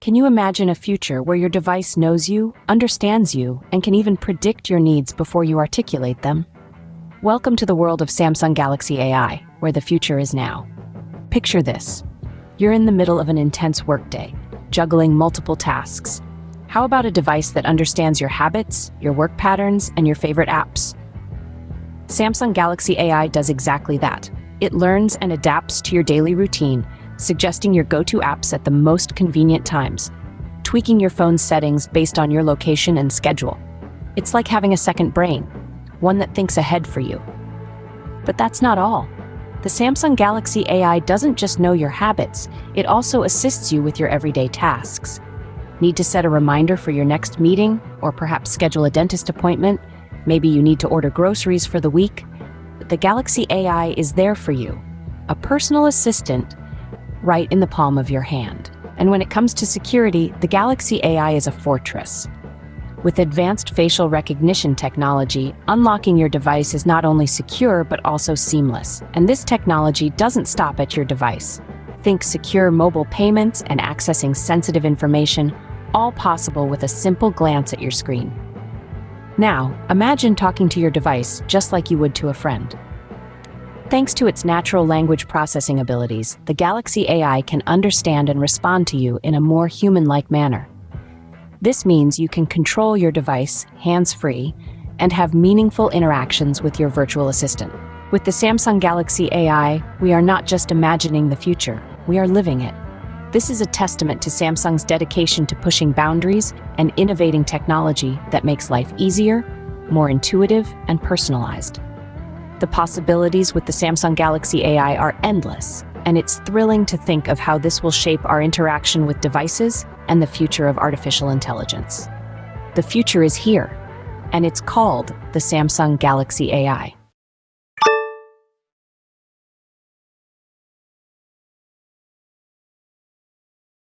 Can you imagine a future where your device knows you, understands you, and can even predict your needs before you articulate them? Welcome to the world of Samsung Galaxy AI, where the future is now. Picture this. You're in the middle of an intense workday, juggling multiple tasks. How about a device that understands your habits, your work patterns, and your favorite apps? Samsung Galaxy AI does exactly that. It learns and adapts to your daily routine, suggesting your go-to apps at the most convenient times, tweaking your phone's settings based on your location and schedule. It's like having a second brain, one that thinks ahead for you. But that's not all. The Samsung Galaxy AI doesn't just know your habits, it also assists you with your everyday tasks. Need to set a reminder for your next meeting, or perhaps schedule a dentist appointment? Maybe you need to order groceries for the week? The Galaxy AI is there for you, a personal assistant right in the palm of your hand. And when it comes to security, the Galaxy AI is a fortress. With advanced facial recognition technology, unlocking your device is not only secure but also seamless. And this technology doesn't stop at your device. Think secure mobile payments and accessing sensitive information, all possible with a simple glance at your screen. Now, imagine talking to your device just like you would to a friend. Thanks to its natural language processing abilities, the Galaxy AI can understand and respond to you in a more human-like manner. This means you can control your device hands-free and have meaningful interactions with your virtual assistant. With the Samsung Galaxy AI, we are not just imagining the future, we are living it. This is a testament to Samsung's dedication to pushing boundaries and innovating technology that makes life easier, more intuitive, and personalized. The possibilities with the Samsung Galaxy AI are endless, and it's thrilling to think of how this will shape our interaction with devices and the future of artificial intelligence. The future is here, and it's called the Samsung Galaxy AI.